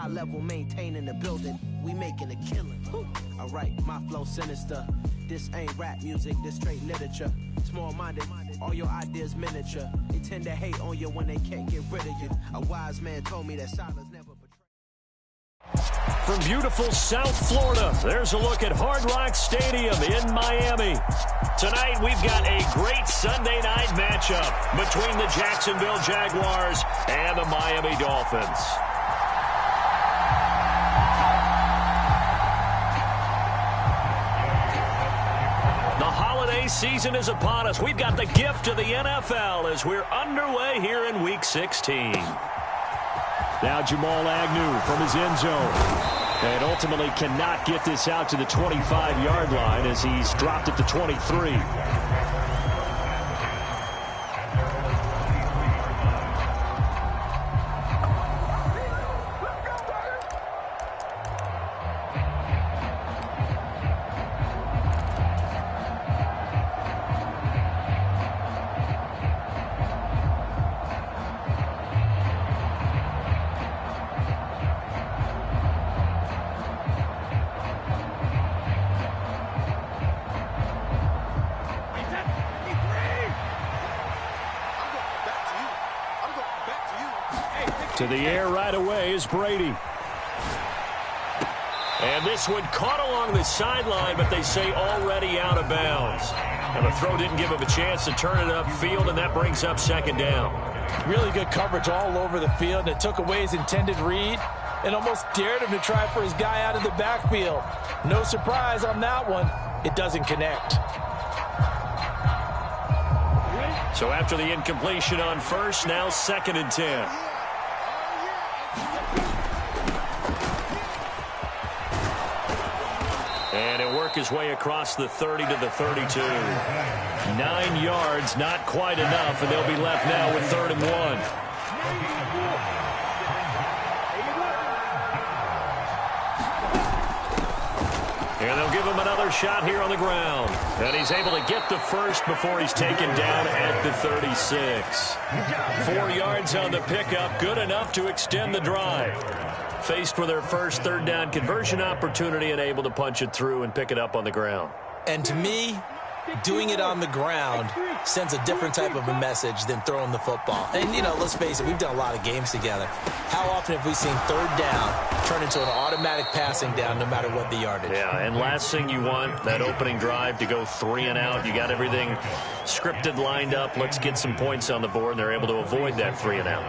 high level, maintaining the building. We making a killing. Alright, my flow sinister. This ain't rap music, this straight literature. Small-minded, all your ideas miniature. They tend to hate on you when they can't get rid of you. A wise man told me that silence never betray. From beautiful South Florida, there's a look at Hard Rock Stadium in Miami. Tonight, we've got a great Sunday night matchup between the Jacksonville Jaguars and the Miami Dolphins. The holiday season is upon us. We've got the gift of the NFL as we're underway here in Week 16. Now Jamal Agnew from his end zone. And ultimately cannot get this out to the 25-yard line as he's dropped at the 23. To the air right away is Brady. And this one caught along the sideline, but they say already out of bounds. And the throw didn't give him a chance to turn it upfield, and that brings up second down. Really good coverage all over the field. It took away his intended read and almost dared him to try for his guy out of the backfield. No surprise on that one. It doesn't connect. So after the incompletion on first, now 2nd and 10. And he'll work his way across the 30 to the 32. 9 yards, not quite enough, and they'll be left now with 3rd and 1. And they'll give him another shot here on the ground. And he's able to get the first before he's taken down at the 36. 4 yards on the pickup, good enough to extend the drive. Faced with their first 3rd down conversion opportunity and able to punch it through and pick it up on the ground. And to me, doing it on the ground sends a different type of a message than throwing the football. And, you know, let's face it, we've done a lot of games together. How often have we seen 3rd down turn into an automatic passing down no matter what the yardage? Yeah, and last thing you want, that opening drive to go 3 and out. You got everything scripted, lined up. Let's get some points on the board, and they're able to avoid that 3 and out.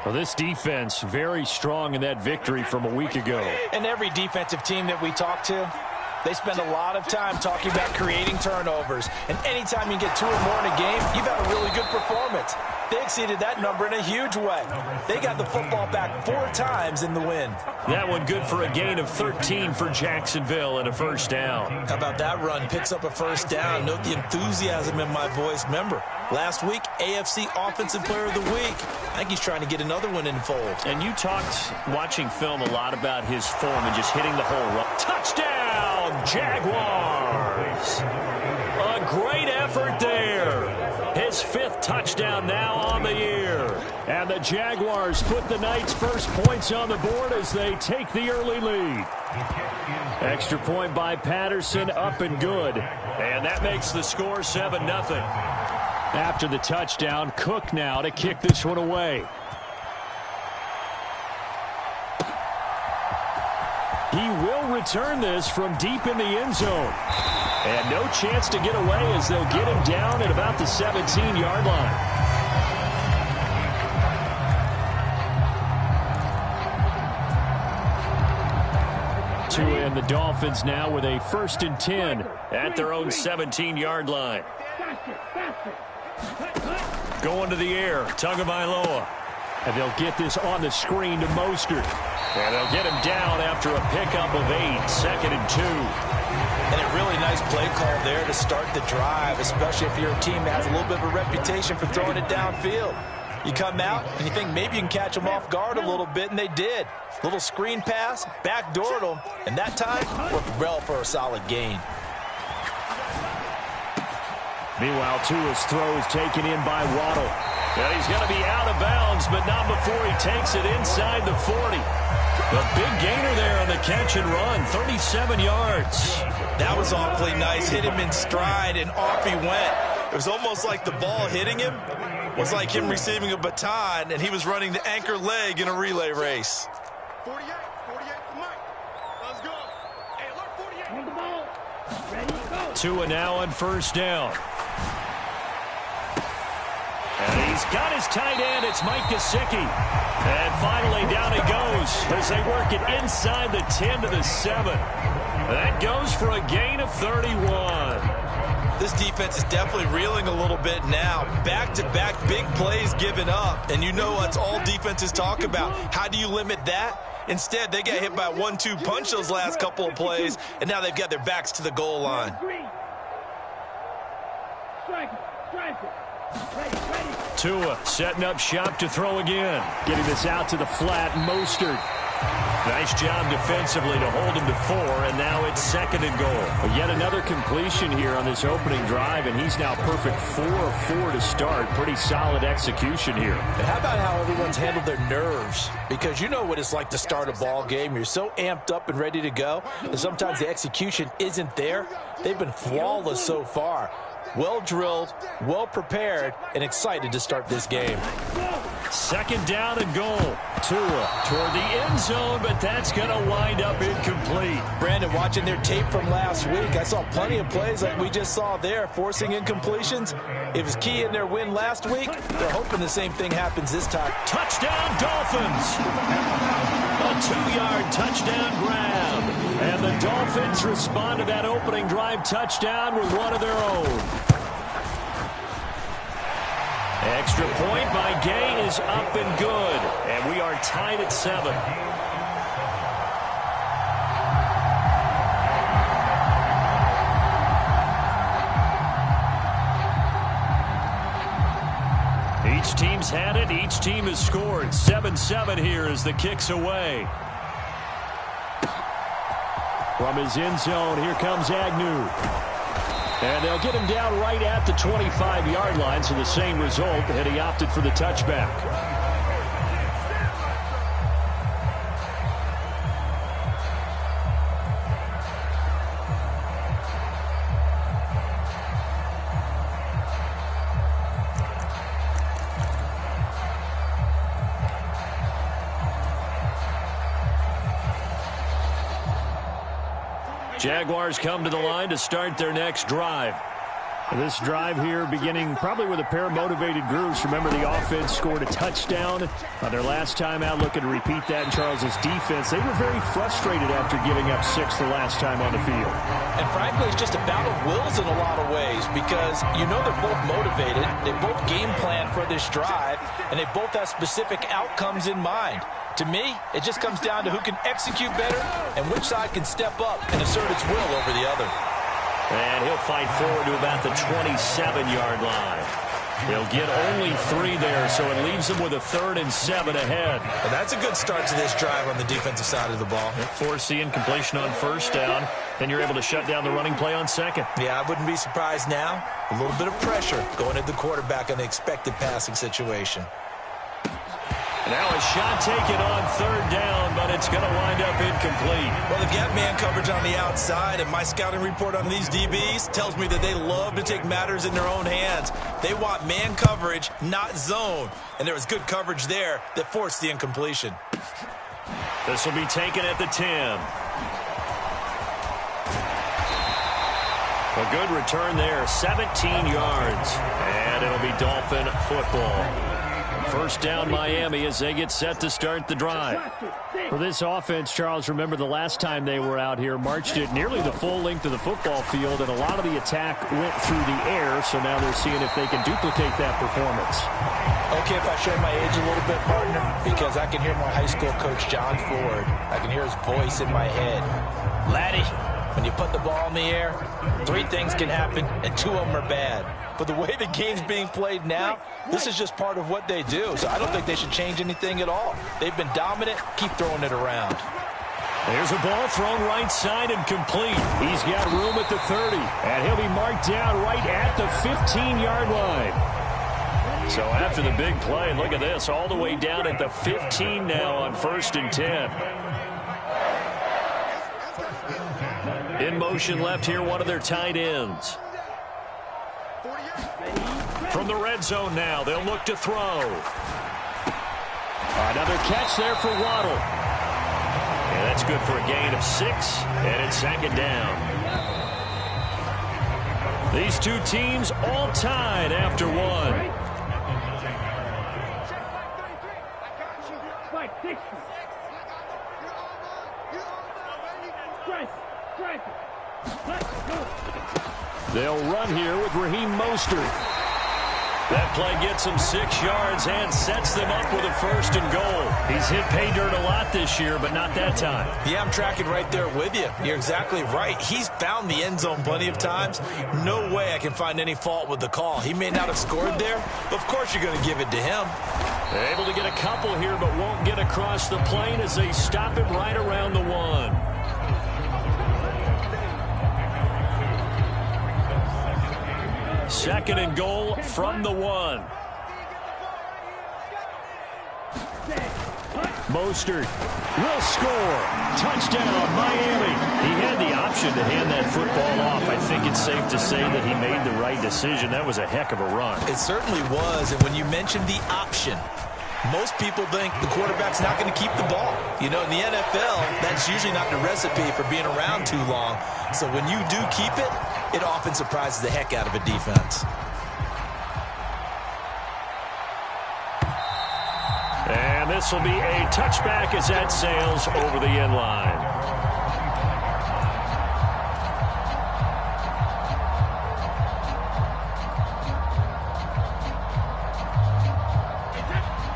Well, this defense very strong in that victory from a week ago. And every defensive team that we talk to, they spend a lot of time talking about creating turnovers. And anytime you get 2 or more in a game, you've had a really good performance. They exceeded that number in a huge way. They got the football back 4 times in the win. That one good for a gain of 13 for Jacksonville and a 1st down. How about that run? Picks up a 1st down. Note the enthusiasm in my voice. Remember, last week, AFC Offensive Player of the Week. I think he's trying to get another one in the fold. And you talked, watching film, a lot about his form and just hitting the hole. Touchdown, Jaguars! A great effort there. His 5th touchdown now on the year. And the Jaguars put the night's first points on the board as they take the early lead. Extra point by Patterson, up and good. And that makes the score 7-0. After the touchdown, Cook now to kick this one away. He will return this from deep in the end zone. And no chance to get away as they'll get him down at about the 17-yard line. And the Dolphins now with a 1st and 10 at their own 17-yard line. Going to the air, Tagovailoa. And they'll get this on the screen to Mostert. And they'll get him down after a pickup of 8, 2nd and 2. And a really nice play call there to start the drive, especially if you're a team that has a little bit of a reputation for throwing it downfield. You come out and you think maybe you can catch them off guard a little bit, and they did. Little screen pass, backdoored them, and that time worked well for a solid gain. Meanwhile, Tua's throw is taken in by Waddle. Well, he's going to be out of bounds, but not before he takes it inside the 40. The big gainer there on the catch and run, 37 yards. That was awfully nice. Hit him in stride, and off he went. It was almost like the ball hitting him was like him receiving a baton, and he was running the anchor leg in a relay race. 48 for Mike. Let's go. Hey, alert 48. On the ball. Ready, go. Tua now on first down. And he's got his tight end. It's Mike Gesicki. And finally down he goes as they work it inside the 10 to the 7. That goes for a gain of 31. This defense is definitely reeling a little bit now. Back-to-back big plays given up. And you know what's all defenses talk about. How do you limit that? Instead, they got hit by a 1-2 punch those last couple of plays, and now they've got their backs to the goal line. Tua setting up shop to throw again. Getting this out to the flat, Mostert. Nice job defensively to hold him to 4, and now it's 2nd and goal. Well, yet another completion here on this opening drive, and he's now perfect 4 of 4 to start. Pretty solid execution here. And how about how everyone's handled their nerves? Because you know what it's like to start a ball game. You're so amped up and ready to go, and sometimes the execution isn't there. They've been flawless so far. Well drilled, well prepared, and excited to start this game. 2nd down and goal. Tua toward the end zone, but that's going to wind up incomplete. Brandon, watching their tape from last week, I saw plenty of plays like we just saw there, forcing incompletions. It was key in their win last week. They're hoping the same thing happens this time. Touchdown, Dolphins! A 2-yard touchdown grab. And the Dolphins respond to that opening drive touchdown with one of their own. Extra point by Gay is up and good. And we are tied at 7. Each team's had it. Each team has scored. 7-7 here as the kick's away. From his end zone, here comes Agnew. And they'll get him down right at the 25-yard line, so the same result, and he opted for the touchback. Jaguars come to the line to start their next drive. This drive here beginning probably with a pair of motivated groups. Remember, the offense scored a touchdown on their last time out, looking to repeat that in Charles's defense. They were very frustrated after giving up 6 the last time on the field. And frankly, it's just a battle of wills in a lot of ways because you know they're both motivated. They both game plan for this drive, and they both have specific outcomes in mind. To me, it just comes down to who can execute better and which side can step up and assert its will over the other. And he'll fight forward to about the 27-yard line. They'll get only 3 there, so it leaves them with a 3rd and 7 ahead. And that's a good start to this drive on the defensive side of the ball. Force the incompletion on first down, then you're able to shut down the running play on 2nd. Yeah, I wouldn't be surprised now. A little bit of pressure going at the quarterback in the expected passing situation. Now a shot taken on 3rd down, but it's going to wind up incomplete. Well, they've got man coverage on the outside, and my scouting report on these DBs tells me that they love to take matters in their own hands. They want man coverage, not zone. And there was good coverage there that forced the incompletion. This will be taken at the 10. A good return there, 17 yards. And it'll be Dolphin football. First down, Miami, as they get set to start the drive. For this offense, Charles, remember the last time they were out here, marched it nearly the full length of the football field, and a lot of the attack went through the air, so now they're seeing if they can duplicate that performance. Okay, if I show my age a little bit, partner, because I can hear my high school coach, John Ford. I can hear his voice in my head. Laddie, when you put the ball in the air, 3 things can happen, and 2 of them are bad. But the way the game's being played now, this is just part of what they do. So I don't think they should change anything at all. They've been dominant. Keep throwing it around. There's a ball thrown right side and complete. He's got room at the 30, and he'll be marked down right at the 15-yard line. So after the big play, look at this, all the way down at the 15 now on 1st and 10. In motion left here, one of their tight ends. From the red zone now, they'll look to throw. Another catch there for Waddle. And that's good for a gain of 6, and it's 2nd down. These two teams all tied after 1. They'll run here with Raheem Mostert. That play gets him 6 yards and sets them up with a 1st and goal. He's hit pay dirt a lot this year, but not that time. Yeah, I'm tracking right there with you. You're exactly right. He's found the end zone plenty of times. No way I can find any fault with the call. He may not have scored there, but of course you're going to give it to him. They're able to get a couple here, but won't get across the plane as they stop him right around the 1. Second and goal from the 1. Mostert will score. Touchdown, Miami. He had the option to hand that football off. I think it's safe to say that he made the right decision. That was a heck of a run. It certainly was, and when you mentioned the option, most people think the quarterback's not going to keep the ball. You know, in the NFL, that's usually not the recipe for being around too long. So when you do keep it, it often surprises the heck out of a defense. And this will be a touchback as that sails over the end line.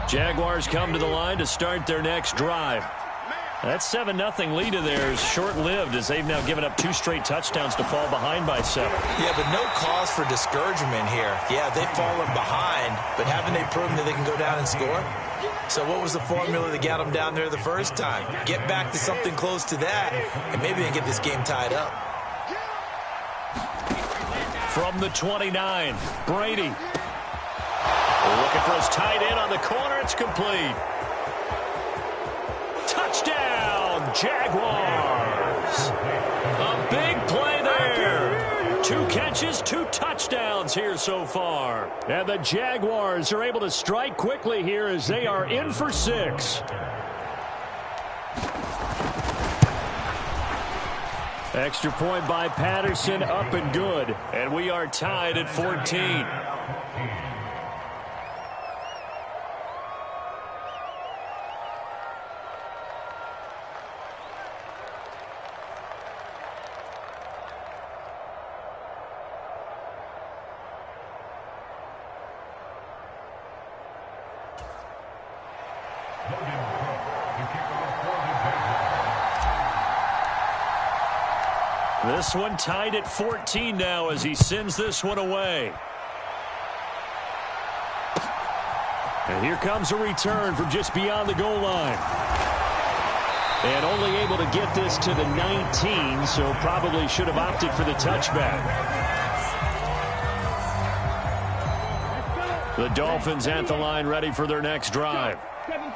Jaguars come to the line to start their next drive. That 7-0 lead of theirs short-lived as they've now given up 2 straight touchdowns to fall behind by 7. Yeah, but no cause for discouragement here. Yeah, they've fallen behind, but haven't they proven that they can go down and score? So what was the formula that got them down there the first time? Get back to something close to that, and maybe they get this game tied up. From the 29, Brady. Looking for his tight end on the corner. It's complete. Touchdown, Jaguars. A big play there. 2 catches, 2 touchdowns here so far. And the Jaguars are able to strike quickly here as they are in for 6. Extra point by Patterson, up and good. And we are tied at 14. This one tied at 14 now as he sends this one away. And here comes a return from just beyond the goal line. And only able to get this to the 19, so probably should have opted for the touchback. The Dolphins at the line ready for their next drive.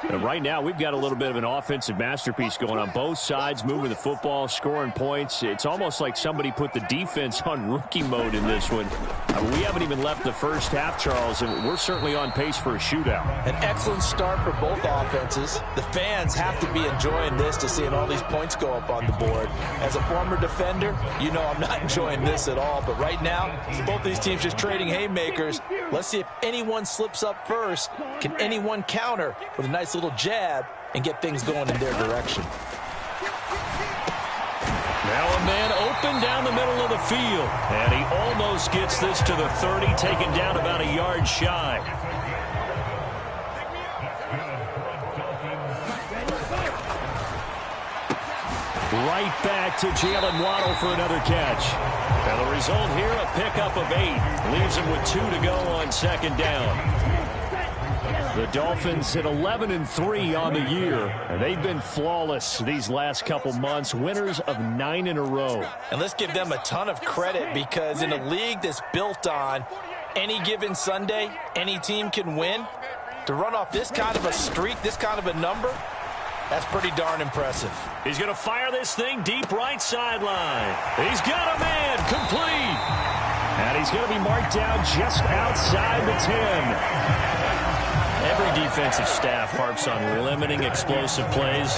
And right now, we've got a little bit of an offensive masterpiece going on both sides, moving the football, scoring points. It's almost like somebody put the defense on rookie mode in this one. We haven't even left the first half, Charles, and we're certainly on pace for a shootout. An excellent start for both offenses. The fans have to be enjoying this to seeing all these points go up on the board. As a former defender, you know I'm not enjoying this at all. But right now, both these teams just trading haymakers. Let's see if anyone slips up first. Can anyone counter with a nice little jab and get things going in their direction? Now a man open down the middle of the field. And he almost gets this to the 30, taken down about a yard shy. Right back to Jalen Waddle for another catch. And the result here, a pickup of 8. Leaves him with 2 to go on second down. The Dolphins hit 11-3 on the year, and they've been flawless these last couple months, winners of 9 in a row. And let's give them a ton of credit because in a league that's built on any given Sunday, any team can win. To run off this kind of a streak, this kind of a number, That's pretty darn impressive. He's going to fire this thing deep right sideline. He's got a man complete. And he's going to be marked down just outside the 10. Every defensive staff harps on limiting explosive plays.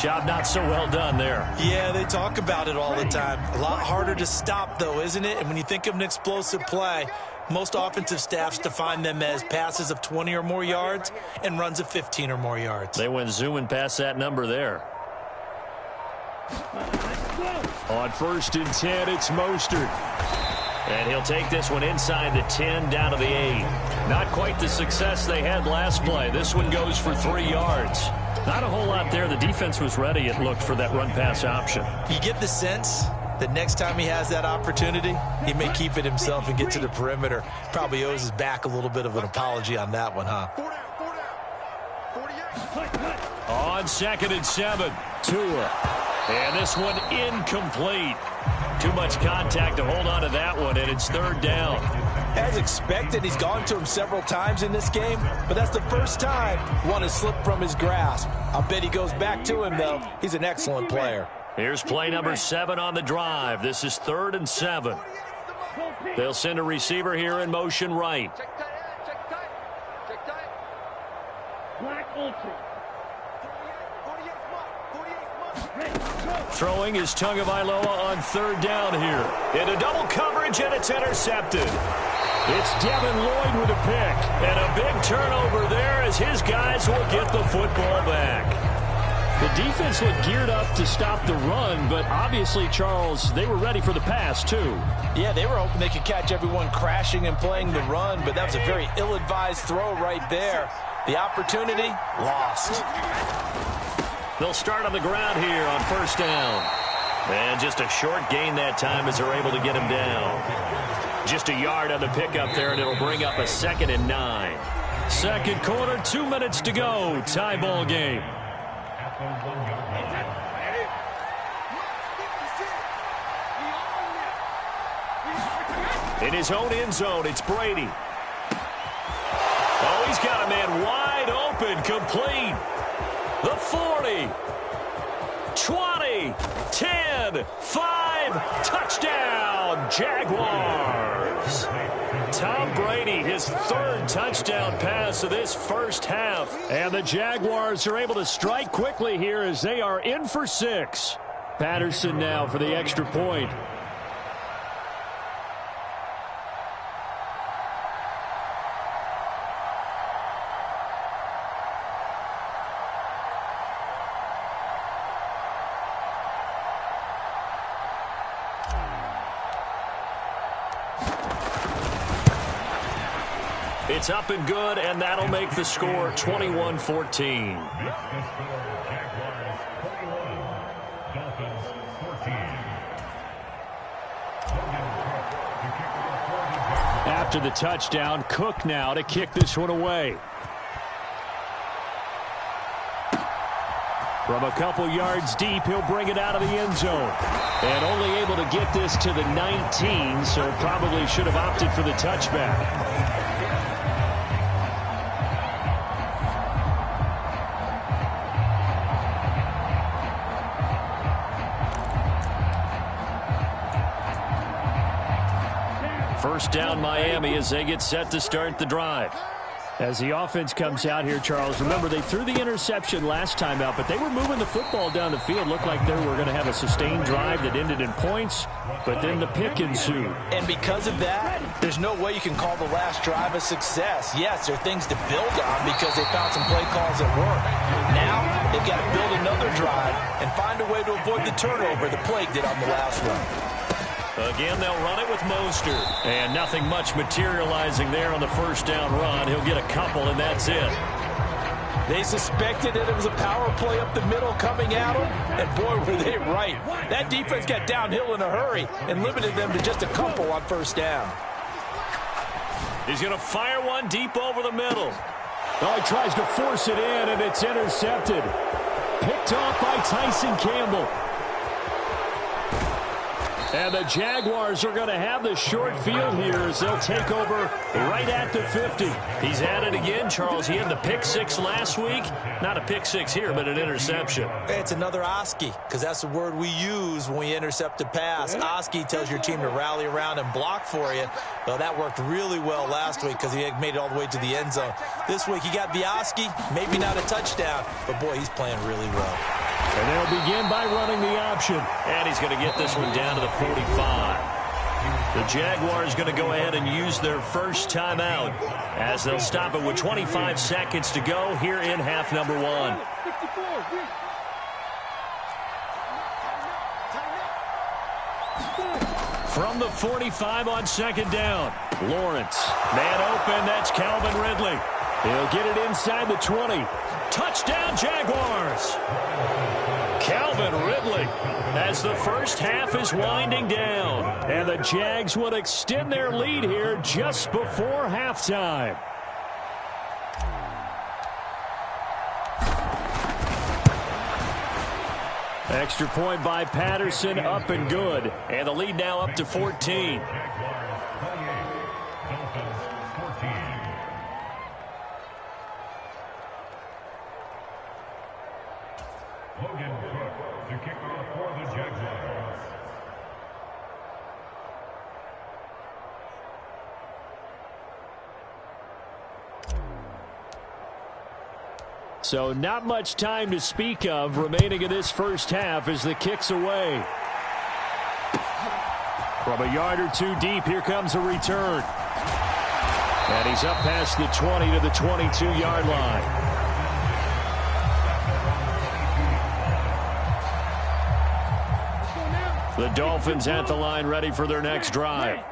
Job not so well done there. Yeah, they talk about it all the time. A lot harder to stop, though, isn't it? And when you think of an explosive play, most offensive staffs define them as passes of 20 or more yards and runs of 15 or more yards. They went zooming past that number there. On 1st and 10, it's Mostert. And he'll take this one inside the 10 down to the 8. Not quite the success they had last play. This one goes for 3 yards. Not a whole lot there. The defense was ready, it looked, for that run-pass option. You get the sense that next time he has that opportunity, he may keep it himself and get to the perimeter. Probably owes his back a little bit of an apology on that one, huh? On 2nd and 7, Tua. And this one incomplete. Too much contact to hold on to that one, and it's 3rd down. As expected, he's gone to him several times in this game, but that's the first time one has slipped from his grasp. I'll bet he goes back to him, though. He's an excellent player. Here's play number 7 on the drive. This is 3rd and 7. They'll send a receiver here in motion right. Throwing is Tagovailoa on 3rd down here. Into double coverage, and it's intercepted. It's Devin Lloyd with a pick. And a big turnover there as his guys will get the football back. The defense looked geared up to stop the run, but obviously, Charles, they were ready for the pass, too. Yeah, they were hoping they could catch everyone crashing and playing the run, but that was a very ill-advised throw right there. The opportunity, lost. They'll start on the ground here on 1st down. And just a short gain that time as they're able to get him down. Just a yard on the pickup there, and it'll bring up a 2nd and 9. 2nd quarter, 2 minutes to go. Tie ball game. In his own end zone, it's Brady. Oh, he's got a man wide open, complete. The 40, 20, 10, 5, touchdown, Jaguars. Tom Brady, his 3rd touchdown pass of this first half. And the Jaguars are able to strike quickly here as they are in for 6. Patterson now for the extra point. It's up and good, and that'll make the score 21-14. After the touchdown, Cook now to kick this one away. From a couple yards deep, he'll bring it out of the end zone. And only able to get this to the 19, so probably should have opted for the touchback. First down, Miami, as they get set to start the drive. As the offense comes out here, Charles, remember they threw the interception last time out, but they were moving the football down the field. Looked like they were going to have a sustained drive that ended in points, but then the pick ensued. And because of that, there's no way you can call the last drive a success. Yes, there are things to build on because they found some play calls that work. Now, they've got to build another drive and find a way to avoid the turnover the Plague did on the last one. Again, they'll run it with Mostert. And nothing much materializing there on the first down run. He'll get a couple, and that's it. They suspected that it was a power play up the middle coming at them, and boy, were they right. That defense got downhill in a hurry and limited them to just a couple on first down. He's going to fire one deep over the middle. Oh, he tries to force it in, and it's intercepted. Picked off by Tyson Campbell. And the Jaguars are going to have the short field here as they'll take over right at the 50. He's at it again, Charles. He had the pick six last week. Not a pick six here, but an interception. Hey, it's another Oski, because that's the word we use when we intercept a pass. Oski tells your team to rally around and block for you. Well, that worked really well last week because he had made it all the way to the end zone. This week he got the Oski, maybe not a touchdown, but boy, he's playing really well. And they'll begin by running the option. And he's going to get this one down to the 45. The Jaguars going to go ahead and use their first timeout as they'll stop it with 25 seconds to go here in half number one. From the 45 on second down, Lawrence. Man open, that's Calvin Ridley. He'll get it inside the 20. Touchdown, Jaguars! Calvin Ridley as the first half is winding down. And the Jags will extend their lead here just before halftime. Extra point by Patterson, up and good. And the lead now up to 14. So not much time to speak of remaining in this first half as the kick's away. From a yard or two deep, here comes a return. And he's up past the 20 to the 22-yard line. The Dolphins at the line ready for their next drive.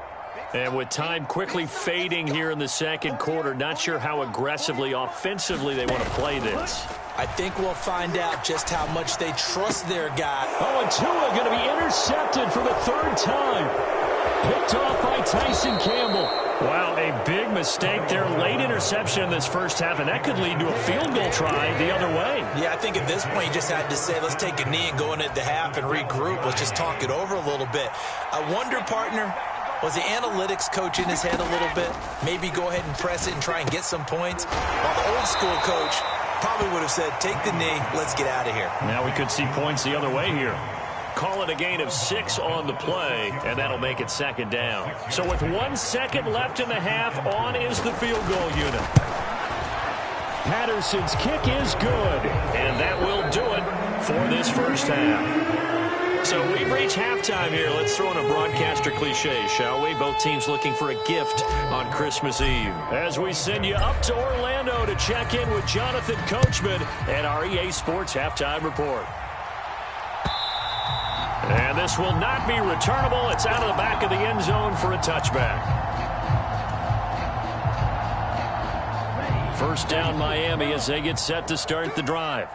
And with time quickly fading here in the second quarter, not sure how aggressively, offensively they want to play this. I think we'll find out just how much they trust their guy. Oh, and Tua going to be intercepted for the third time. Picked off by Tyson Campbell. Wow, a big mistake there. Late interception in this first half, and that could lead to a field goal try the other way. Yeah, I think at this point you just had to say, let's take a knee and go into the half and regroup. Let's just talk it over a little bit. I wonder, partner, was the analytics coach in his head a little bit? Maybe go ahead and press it and try and get some points? While the old school coach probably would have said, take the knee, let's get out of here. Now we could see points the other way here. Call it a gain of 6 on the play, and that'll make it second down. So with 1 second left in the half, on is the field goal unit. Patterson's kick is good. And that will do it for this first half. So we've reached halftime here. Let's throw in a broadcaster cliche, shall we? Both teams looking for a gift on Christmas Eve. As we send you up to Orlando to check in with Jonathan Coachman and our EA Sports Halftime Report. And this will not be returnable. It's out of the back of the end zone for a touchback. First down, Miami, as they get set to start the drive.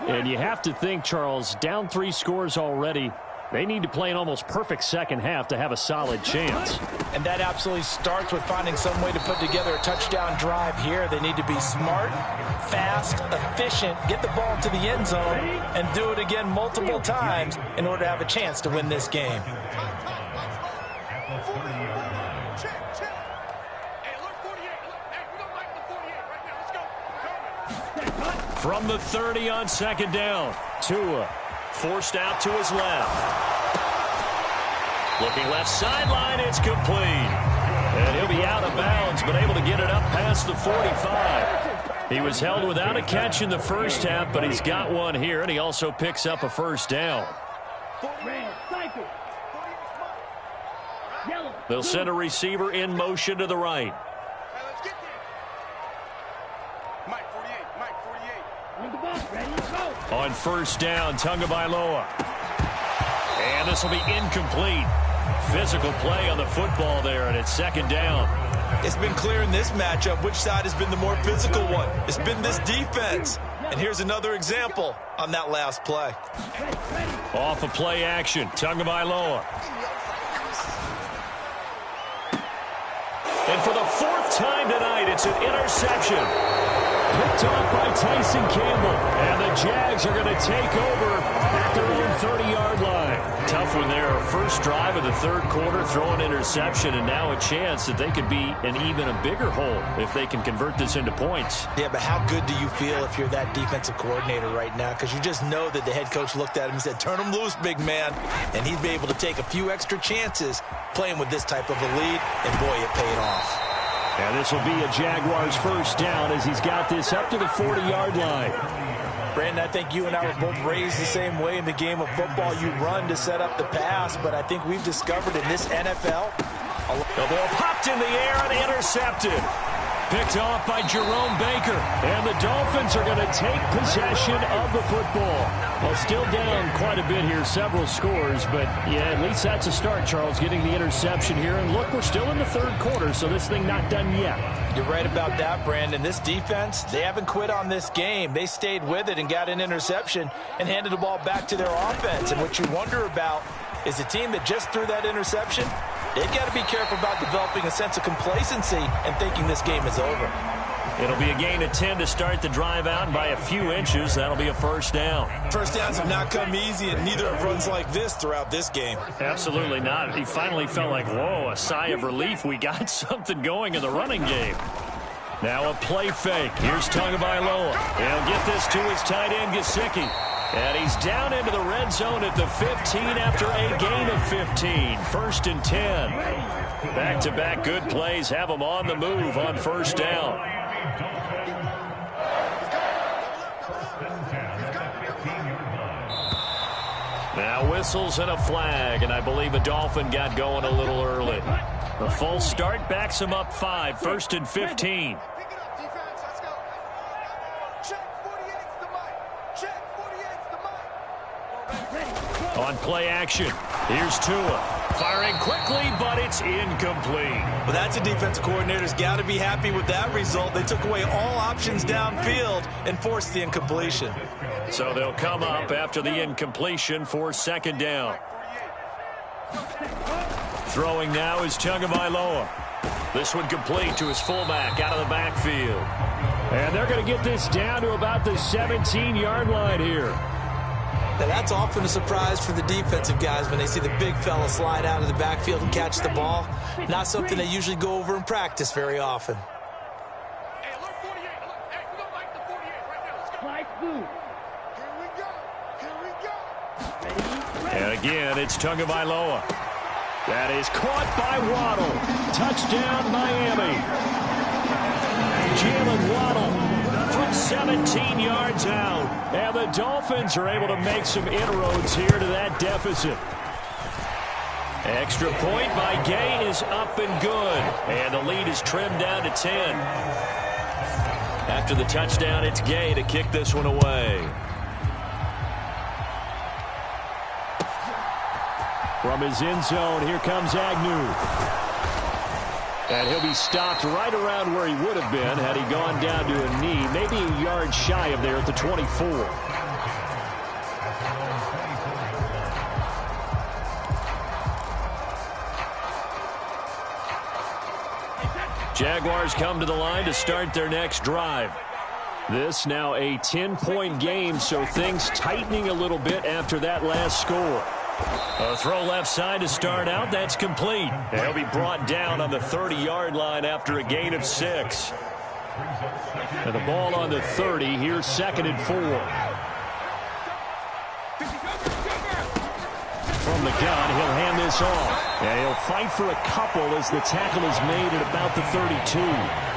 And you have to think, Charles, down 3 scores already. They need to play an almost perfect second half to have a solid chance. And that absolutely starts with finding some way to put together a touchdown drive here. They need to be smart, fast, efficient, get the ball to the end zone, and do it again multiple times in order to have a chance to win this game. From the 30 on second down, Tua forced out to his left. Looking left sideline, it's complete. And he'll be out of bounds, but able to get it up past the 45. He was held without a catch in the first half, but he's got one here, and he also picks up a first down. They'll send a receiver in motion to the right. On first down, Tagovailoa. And this will be incomplete. Physical play on the football there, and it's second down. It's been clear in this matchup which side has been the more physical one. It's been this defense. And here's another example on that last play. Off of play action, Tagovailoa. And for the 4th time tonight, it's an interception. Picked off by Tyson Campbell. And the Jags are going to take over at their own 30-yard line. Tough tough one there. First drive of the third quarter, throw an interception, and now a chance that they could be in even a bigger hole if they can convert this into points. Yeah, but how good do you feel if you're that defensive coordinator right now? Because you just know that the head coach looked at him and said, turn him loose, big man. And he'd be able to take a few extra chances playing with this type of a lead, and boy, it paid off. And this will be a Jaguars first down as he's got this up to the 40-yard line. Brandon, I think you and I were both raised the same way in the game of football. You run to set up the pass, but I think we've discovered in this NFL. The ball popped in the air and intercepted. Picked off by Jerome Baker. And the Dolphins are going to take possession of the football. Well, still down quite a bit here, several scores, but yeah, at least that's a start, Charles, getting the interception here. And look, we're still in the third quarter, so this thing not done yet. You're right about that, Brandon. This defense, they haven't quit on this game. They stayed with it and got an interception and handed the ball back to their offense. And what you wonder about is a team that just threw that interception, they've got to be careful about developing a sense of complacency and thinking this game is over. It'll be a gain of 10 to start the drive out, and by a few inches, that'll be a first down. First downs have not come easy, and neither have runs like this throughout this game. Absolutely not. He finally felt like, whoa, a sigh of relief. We got something going in the running game. Now a play fake. Here's Tagovailoa. He'll get this to his tight end, Gesicki. And he's down into the red zone at the 15 after a gain of 15. First and 10. Back-to-back good plays have him on the move on first down. Now whistles and a flag, and I believe a Dolphin got going a little early. The full start backs him up 5, first and 15. On play action, here's Tua. Firing quickly, but it's incomplete. Well, that's a defensive coordinator's got to be happy with that result. They took away all options downfield and forced the incompletion. So they'll come up after the incompletion for second down. Throwing now is Tagovailoa. This one complete to his fullback out of the backfield. And they're going to get this down to about the 17-yard line here. Now, that's often a surprise for the defensive guys when they see the big fella slide out of the backfield and catch the ball. Not something they usually go over in practice very often. Hey, alert 48. Hey, we don't like the 48 right now. Let's go. Here we go. Here we go. And again, it's Tagovailoa. That is caught by Waddle. Touchdown, Miami. Jalen Waddle from 17 yards out. And the Dolphins are able to make some inroads here to that deficit. Extra point by Gay is up and good. And the lead is trimmed down to 10. After the touchdown, it's Gay to kick this one away. From his end zone, here comes Agnew. And he'll be stopped right around where he would have been had he gone down to a knee, maybe a yard shy of there at the 24. Jaguars come to the line to start their next drive. This now a 10-point game, so things tightening a little bit after that last score. A throw left side to start out. That's complete. He'll be brought down on the 30-yard line after a gain of 6. And the ball on the 30. Here's second and 4. From the gun, he'll hand this off. And he'll fight for a couple as the tackle is made at about the 32.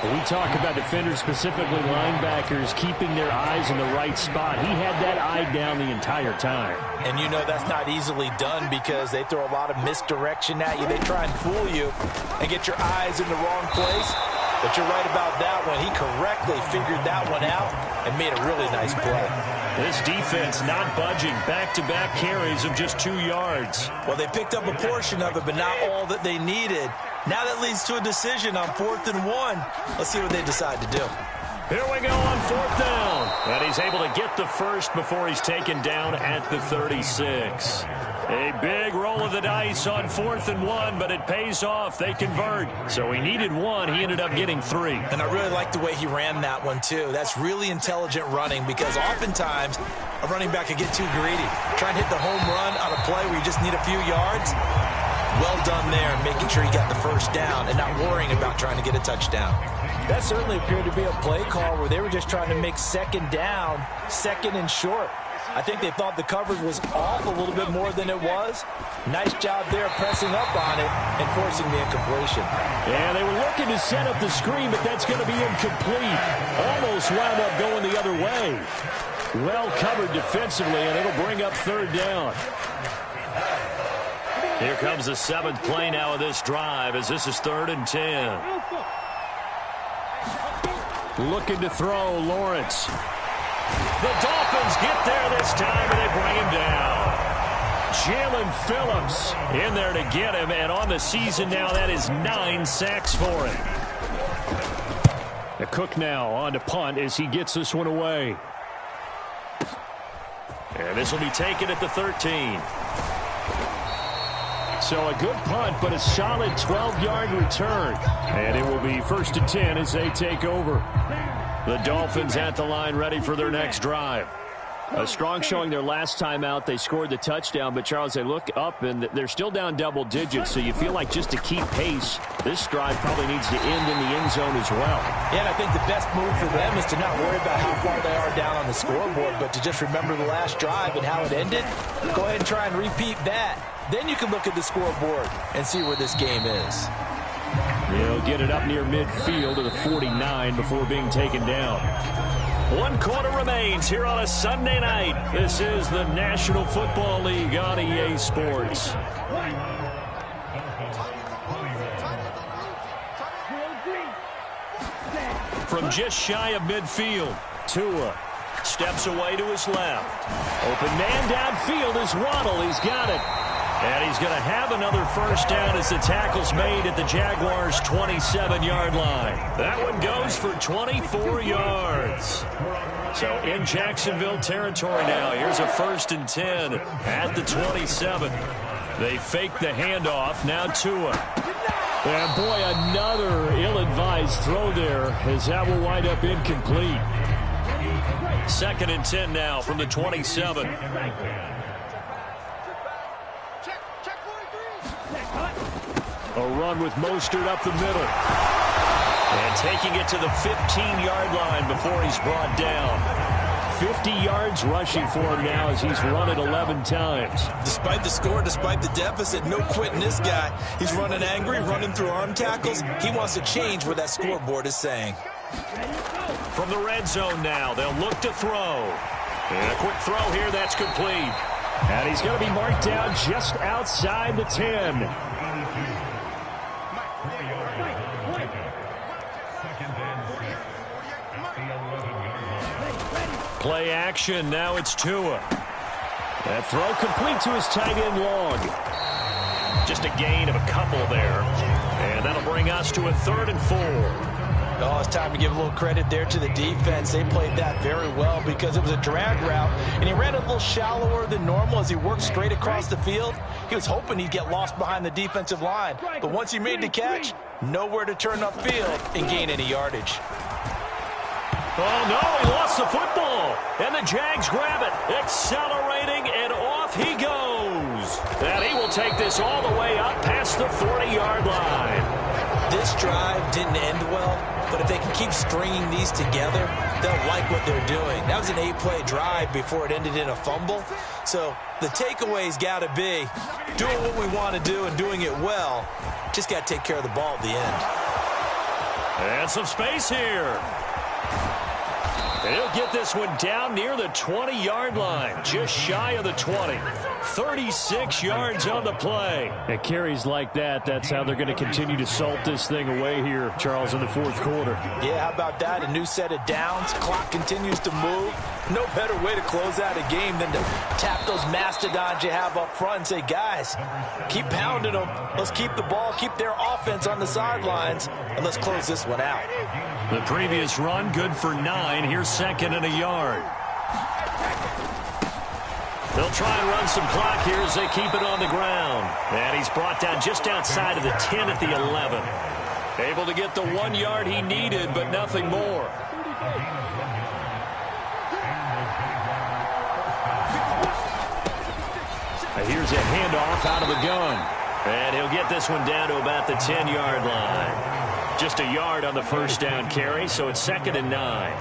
When we talk about defenders, specifically linebackers, keeping their eyes in the right spot, he had that eye down the entire time. And you know that's not easily done because they throw a lot of misdirection at you. They try and fool you and get your eyes in the wrong place. But you're right about that one. He correctly figured that one out and made a really nice play. This defense not budging. Back-to-back carries of just 2 yards. Well, they picked up a portion of it, but not all that they needed. Now that leads to a decision on 4th and 1. Let's see what they decide to do. Here we go on 4th down. And he's able to get the first before he's taken down at the 36. A big roll of the dice on 4th and 1, but it pays off. They convert. So he needed 1. He ended up getting 3. And I really like the way he ran that one, too. That's really intelligent running because oftentimes a running back could get too greedy. Try and hit the home run on a play where you just need a few yards. Well done there, making sure you got the first down and not worrying about trying to get a touchdown. That certainly appeared to be a play call where they were just trying to make second down, second and short. I think they thought the coverage was off a little bit more than it was. Nice job there pressing up on it and forcing the incompletion. Yeah, they were looking to set up the screen, but that's going to be incomplete. Almost wound up going the other way. Well covered defensively, and it'll bring up third down. Here comes the 7th play now of this drive as this is 3rd and 10. Looking to throw, Lawrence. The Dolphins get there this time, and they bring him down. Jalen Phillips In there to get him, and on the season now, that is 9 sacks for him. The Cook now on to punt as he gets this one away. And this will be taken at the 13. So a good punt, but a solid 12-yard return. And it will be 1st and 10 as they take over. The Dolphins at the line ready for their next drive. A strong showing their last time out. They scored the touchdown, but, Charles, they look up, and they're still down double digits, so you feel like just to keep pace, this drive probably needs to end in the end zone as well. Yeah, and I think the best move for them is to not worry about how far they are down on the scoreboard, but to just remember the last drive and how it ended. Go ahead and try and repeat that. Then you can look at the scoreboard and see where this game is. He'll get it up near midfield to the 49 before being taken down. 1 quarter remains here on a Sunday night. This is the National Football League on EA Sports. From just shy of midfield, Tua steps away to his left. Open man downfield is Waddle. He's got it. And he's going to have another first down as the tackle's made at the Jaguars' 27-yard line. That one goes for 24 yards. So in Jacksonville territory now. Here's a 1st and 10 at the 27. They fake the handoff. Now Tua. And boy, another ill-advised throw there as that will wind up incomplete. 2nd and 10 now from the 27. A run with Mostert up the middle. And taking it to the 15-yard line before he's brought down. 50 yards rushing for him now as he's run it 11 times. Despite the score, despite the deficit, no quitting this guy. He's running angry, running through arm tackles. He wants to change what that scoreboard is saying. From the red zone now, they'll look to throw. And a quick throw here, that's complete. And he's going to be marked down just outside the 10. Play action, now it's Tua. That throw complete to his tight end Long. Just a gain of a couple there. And that'll bring us to a 3rd and 4. Oh, it's time to give a little credit there to the defense. They played that very well because it was a drag route, and he ran a little shallower than normal as he worked straight across the field. He was hoping he'd get lost behind the defensive line, but once he made the catch, nowhere to turn upfield and gain any yardage. Oh, no, he lost the football, and the Jags grab it, accelerating, and off he goes. And he will take this all the way up past the 40-yard line. This drive didn't end well, but if they can keep stringing these together, they'll like what they're doing. That was an 8-play drive before it ended in a fumble. So the takeaway's got to be doing what we want to do and doing it well. Just got to take care of the ball at the end. And some space here. He'll get this one down near the 20-yard line, just shy of the 20. 36 yards on the play. At carries like that, that's how they're going to continue to salt this thing away here, Charles, in the 4th quarter. Yeah, how about that? A new set of downs. Clock continues to move. No better way to close out a game than to tap those mastodons you have up front and say, guys, keep pounding them. Let's keep the ball, keep their offense on the sidelines, and let's close this one out. The previous run, good for 9. Here's 2nd and a yard. They'll try and run some clock here as they keep it on the ground. And he's brought down just outside of the 10 at the 11. Able to get the 1 yard he needed, but nothing more. Here's a handoff out of the gun. And he'll get this one down to about the 10-yard line. Just a yard on the first down carry, so it's 2nd and 9.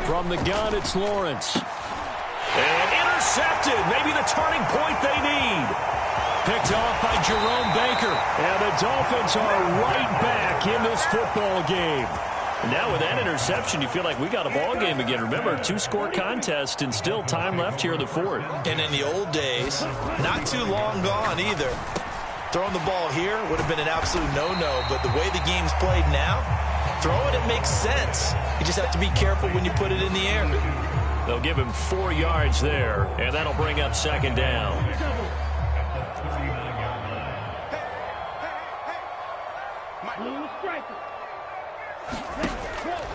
From the gun, it's Lawrence. And intercepted. Maybe the turning point they need. Picked off by Jerome Baker. And the Dolphins are right back in this football game. And now with that interception, you feel like we got a ball game again. Remember, 2-score contest and still time left here in the fourth. And in the old days, not too long gone either. Throwing the ball here would have been an absolute no-no, but the way the game's played now, throwing it makes sense. You just have to be careful when you put it in the air. They'll give him 4 yards there, and that'll bring up 2nd down.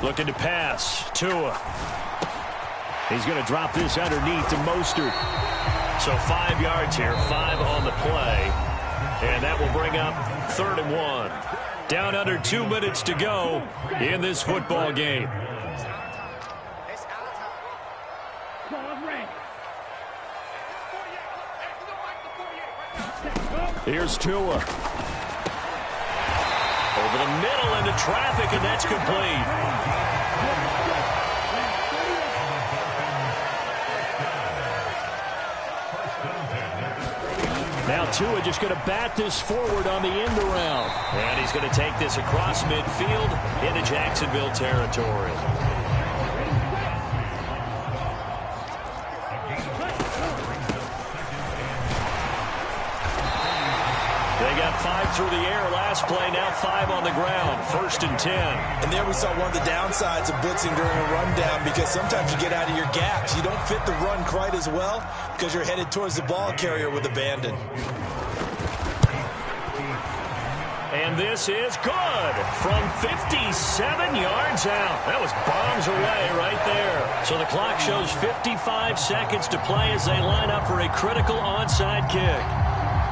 Looking to pass. Tua. He's going to drop this underneath to Mostert. So 5 yards here, 5 on the play. And that will bring up 3rd and 1. Down under 2 minutes to go in this football game. Here's Tua. Over the middle into traffic, and that's complete. Now Tua just going to bat this forward on the end around. And he's going to take this across midfield into Jacksonville territory. They got 5 through the air last play, now 5 on the ground, 1st and 10. And there we saw one of the downsides of blitzing during a rundown, because sometimes you get out of your gaps. You don't fit the run quite as well because you're headed towards the ball carrier with abandon. And this is good from 57 yards out. That was bombs away right there. So the clock shows 55 seconds to play as they line up for a critical onside kick.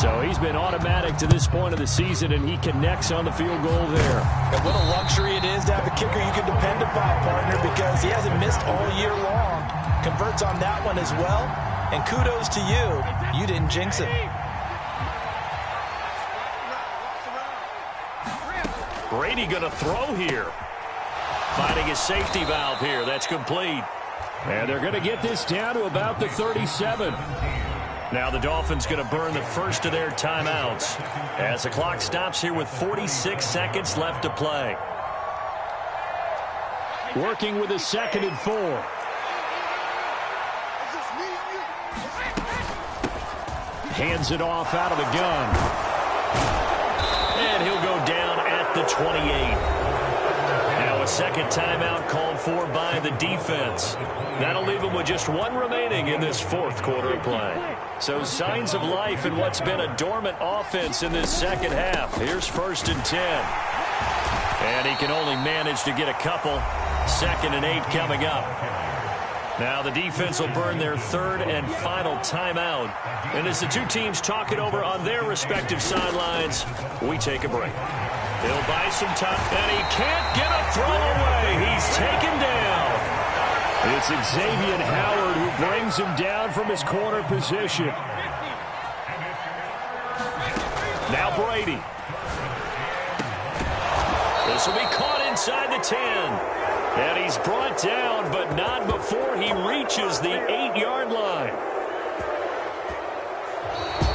So he's been automatic to this point of the season, and he connects on the field goal there. And what a luxury it is to have a kicker you can depend upon, partner, because he hasn't missed all year long. Converts on that one as well. And kudos to you. You didn't jinx it. Brady going to throw here. Finding his safety valve here. That's complete. And they're going to get this down to about the 37. Now the Dolphins going to burn the first of their timeouts as the clock stops here with 46 seconds left to play. Working with a 2nd and 4. Hands it off out of the gun. And he'll go down at the 28. Now a second timeout called for by the defense. That'll leave them with just 1 remaining in this 4th quarter of play. So signs of life in what's been a dormant offense in this second half. Here's 1st and 10. And he can only manage to get a couple. 2nd and 8 coming up. Now the defense will burn their 3rd and final timeout. And as the two teams talk it over on their respective sidelines, we take a break. He'll buy some time, and he can't get a throw away. He's taken down. It's Xavier Howard who brings him down from his corner position. Now Brady. This will be caught inside the 10. And he's brought down, but not before he reaches the 8-yard line.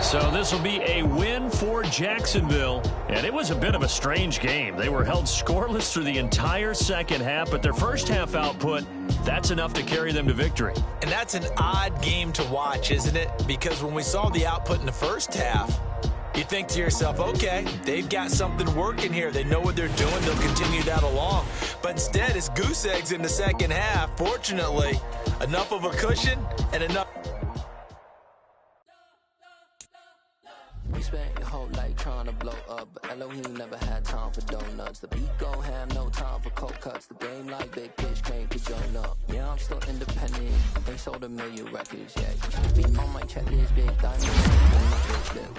So this will be a win for Jacksonville. And it was a bit of a strange game. They were held scoreless through the entire second half, but their first half output, that's enough to carry them to victory. And that's an odd game to watch, isn't it? Because when we saw the output in the first half, you think to yourself, okay, they've got something working here. They know what they're doing. They'll continue that along. But instead, it's goose eggs in the second half. Fortunately, enough of a cushion and enough. You spent your whole life trying to blow up, but Elohim never had time for donuts. The beat gon' have no time for cold cuts. The game like big bitch came to join up. Yeah, I'm still independent. Ain't sold 1 million records yet. Be on my checklist, big diamonds.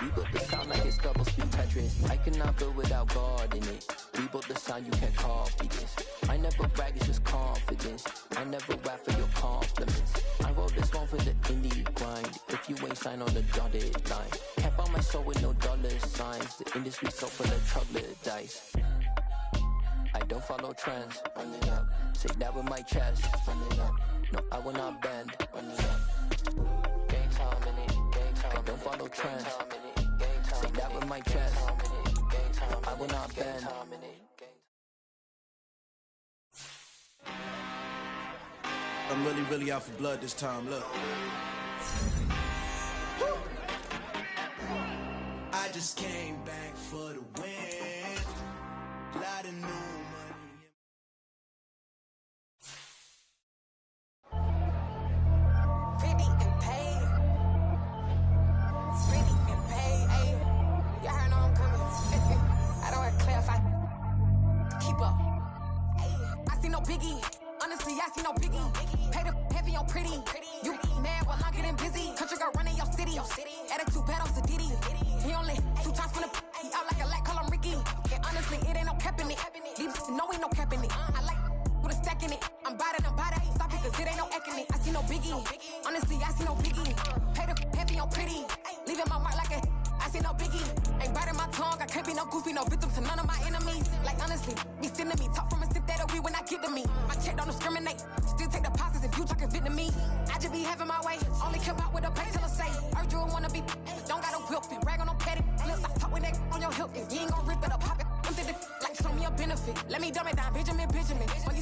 We built the sound like it's double speed Tetris. I cannot build without God in it. We built the sound you can't copy this. I never brag, it's just confidence. I never rap for your confidence. sign on the dotted line. Cap on my soul with no dollar signs. The industry so full of chocolate dice. I don't follow trends. Run it up. Say that with my chest. Run it up. No, I will not bend. Run it up. Game time in it. Game time. I don't follow trends. Say that with my chest. No, I will not bend. I'm really out for blood this time, look. I just came back for the win. Lot of new money. Pretty and paid. Pretty and paid, ayy. Y'all heard know I'm coming. I don't want to clarify. Keep up. Ayy. I see no biggie. Honestly, I see no biggie. Pay the heavy on pretty. You mad while I'm getting busy. Country girl running your city. Attitude bad on Diddy. He only 2 times from the he out like a light, call him Ricky. And honestly, it ain't no cap in it. No, ain't no cap in it. I like with a stack in it. I'm bad it. Stop it, cause it ain't no eck in it. I see no biggie. Honestly, I see no biggie. Pay the heavy on pretty. Leaving my mark like a I see no biggie. Ain't biting my tongue. I can't be no goofy, no victim to none of my enemies. Like honestly, be sending me talk from a sip that we when I get to me. My check don't discriminate. Still take deposits if you talking Vietnamese. I just be having my way. Only come out with a pay till I say. Urge you wanna be. Don't gotta whip and brag on no petty. Flips, I talk with that on your hip. If you ain't gon' rip it up, pop it. Empty the like show me a benefit. Let me dumb it down, Benjamin. When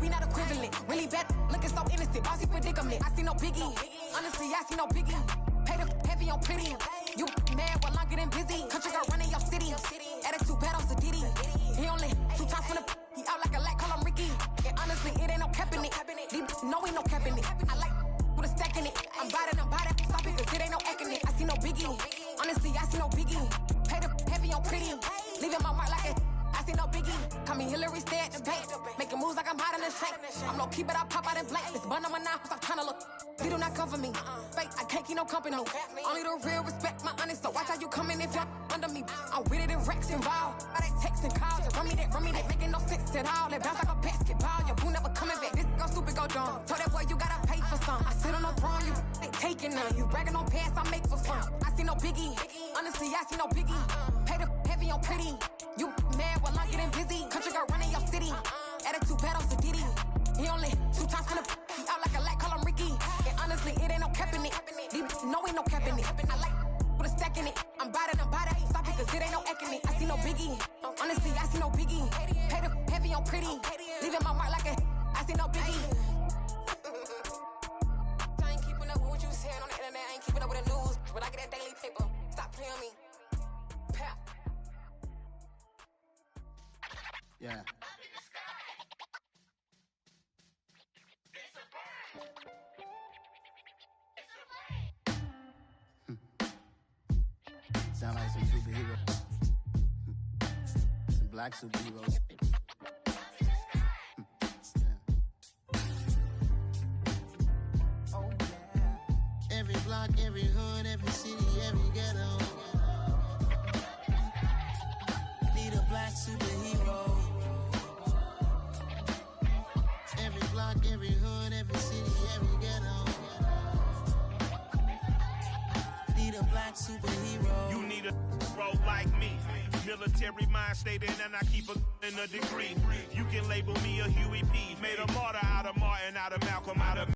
we not equivalent. Really bad, looking so innocent. Bossy predicament. I see no biggie. Honestly, I see no biggie. Pay the heavy on pretty. You mad while I'm getting busy. Country girl running your city. Attitude bad on Diddy. He only 2 times from the he out like a light, call him Ricky. And honestly, it ain't no cap in it. No, ain't no cap in it. I like with a stack in it. I'm bad it. Stop it, cause it ain't no eck in it. I see no biggie. Honestly, I see no biggie. Pay the heavy on pretty. Leaving my mark like it. I see no biggie. Call me Hillary, stay at the bank. Making moves like I'm hot in the shank. I'm low key, but I pop out in blank. This bun on my knife, I'm trying to look. He do not come for me. Fake, I can't keep no company. Only the real respect my honest. So watch how you coming if you're under me. I'm with it in Rex involved. All they text and calls. Run me that making no sense at all. They bounce like a basketball. Your boo never coming back. This go stupid, go dumb. Told that boy you gotta pay for some. I sit on the throne, you ain't taking none. You bragging on past, I make for fun. I see no biggie. Honestly, I see no biggie. Pay the heavy on pretty. You mad while I'm getting busy. Country girl running your city. Attitude bad on Diddy. He only 2 times from the he out like a light, call him Ricky. And honestly, it ain't no cap in it. No, ain't no cap in it. I like with a stack in it. I'm bad it. Stop it, cause it ain't no eck in it. I see no biggie. Honestly, I see no biggie. Pay the heavy on pretty. Leaving my mark like a I see no biggie. I ain't keeping up with what you saying on the internet. I ain't keeping up with the news. But I get that daily paper. Stop playing me. Pap. Yeah. Sound like some superheroes. Some black superheroes. Oh yeah. Every block, every hood, every city, every ghetto. Need a black superhero. Every block, every hood, every city, every ghetto. Need a black superhero. You need a role like me. Military mind state and I keep a degree. You can label me a Huey P. Made a martyr out of Martin, out of Malcolm, out of